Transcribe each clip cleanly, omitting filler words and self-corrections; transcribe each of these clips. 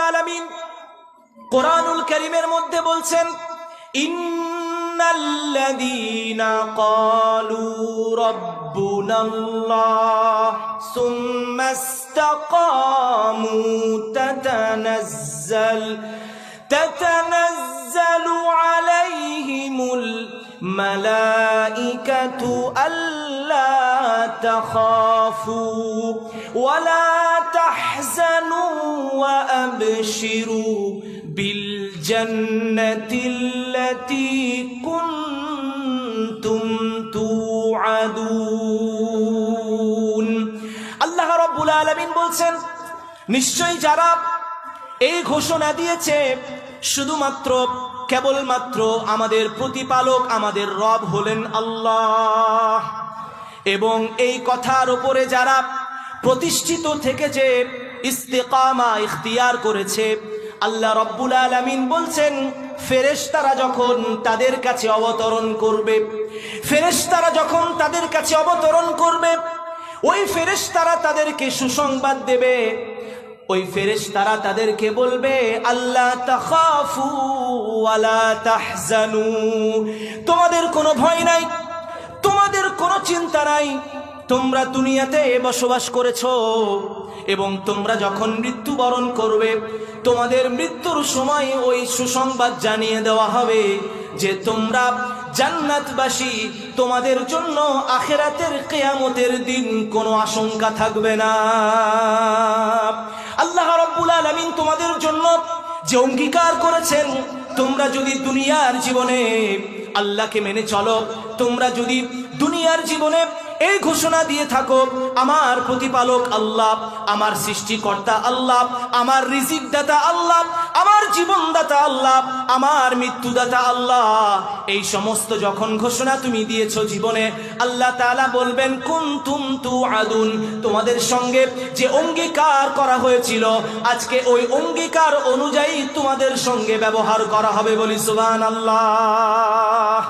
আলামিন কোরআনুল কারীমের মধ্যে বলছেন, ইন্নাল্লাযীনা ক্বালু রাব্বুনাল্লাহ সুম্মা ইসতাকামু তাতানাজ্জালু আলাইহিমুল মালাইকাতু আল্লা তাখাফু ওয়া লা তাহজানু ওয়া আবশিরু বিল জান্নাতিল্লাতী কুনতুম তুআদুন। আল্লাহ রাব্বুল আলামিন বলছেন, নিশ্চয়ই যারা এই ঘোষণা দিয়েছে শুধুমাত্র কেবলমাত্র আমাদের প্রতিপালক আমাদের রব হলেন আল্লাহ, এবং এই কথার উপরে যারা প্রতিষ্ঠিত থেকেছে, ইস্তেকামা ইখতিয়ার করেছে, আল্লাহ রাব্বুল আলামিন বলছেন ফেরেশতারা যখন তাদের কাছে অবতরণ করবে, ফেরেশতারা যখন তাদের কাছে অবতরণ করবে, ওই ফেরেশতারা তাদেরকে সুসংবাদ দেবে। ওই ফেরেশতারা তাদেরকে বলবে, আল্লাহ তাখাফু ওয়ালা তাহজানু, তোমাদের কোনো ভয় নাই, তোমাদের কোনো চিন্তা নাই। তোমরা দুনিয়াতে বসবাস করেছো এবং তোমরা যখন মৃত্যুবরণ করবে, তোমাদের মৃত্যুর সময় ওই সুসংবাদ জানিয়ে দেওয়া হবে যে তোমরা জান্নাতবাসী, তোমাদের জন্য আখিরাতের কিয়ামতের দিন কোনো আশঙ্কা থাকবে না। আল্লাহ রাব্বুল আলামিন তোমাদের জন্য যে অঙ্গীকার করেছেন, তোমরা যদি দুনিয়ার জীবনে আল্লাহকে মেনে চলো, তোমরা যদি দুনিয়ার জীবনে এই ঘোষণা দিয়ে থাকো, আমার প্রতিপালক আল্লাহ, আমার সৃষ্টিকর্তা আল্লাহ, আমার রিজিক দাতা আল্লাহ, আমার জীবনদাতা আল্লাহ, আমার মৃত্যুদাতা আল্লাহ, এই সমস্ত যখন ঘোষণা তুমি দিয়েছো জীবনে, আল্লাহ তাআলা বলবেন কুনতুম তুআদুন, তোমাদের সঙ্গে যে অঙ্গীকার করা হয়েছিল, আজকে ওই অঙ্গীকার অনুযায়ী তোমাদের সঙ্গে ব্যবহার করা হবে। বলি সুবহানাল্লাহ।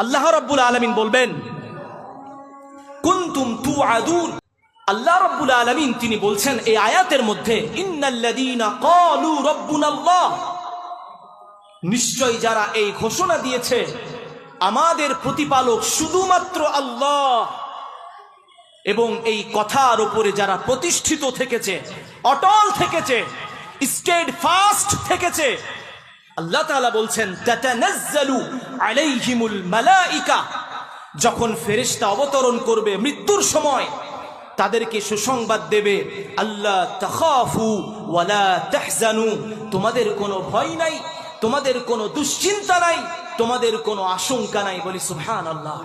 আল্লাহ রাব্বুল আলামিন বলবেন কুনতুম তুআদুন। আল্লাহ রাব্বুল আলামিন তিনি বলছেন এই আয়াতের মধ্যে, ইন্নাল্লাযীনা ক্বালু রাব্বুনাল্লাহ, নিশ্চয় যারা এই ঘোষণা দিয়েছে আমাদের প্রতিপালক শুধুমাত্র আল্লাহ, এবং এই কথার উপরে যারা প্রতিষ্ঠিত থেকেছে, অটল থেকেছে, স্টেড ফাস্ট থেকেছে, আল্লাহ তাআলা বলছেন তাতানাজ্জালু আলাইহিমুল মালাইকা, যখন ফেরেশতা অবতরণ করবে মৃত্যুর সময়, তাদেরকে সুসংবাদ দেবে, আল্লাহ তাখাফু ওয়ালা তাহজানু, তোমাদের কোনো ভয় নাই, তোমাদের কোনো দুশ্চিন্তা নাই, তোমাদের কোনো আশঙ্কা নাই। বলি সুবহানাল্লাহ।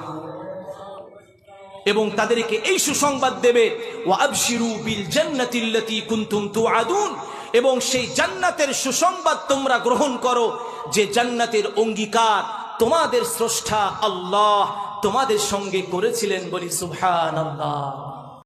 এবং তাদেরকে এই সুসংবাদ দেবে, ওয়া আবশিরু বিল জান্নাতিল্লাতী কুনতুম তুআদুন, এবং সেই জান্নাতের সুসংবাদ তোমরা গ্রহণ করো যে জান্নাতের অঙ্গীকার তোমাদের স্রষ্টা আল্লাহ তোমাদের সঙ্গে করেছিলেন। বলি সুবহানাল্লাহ।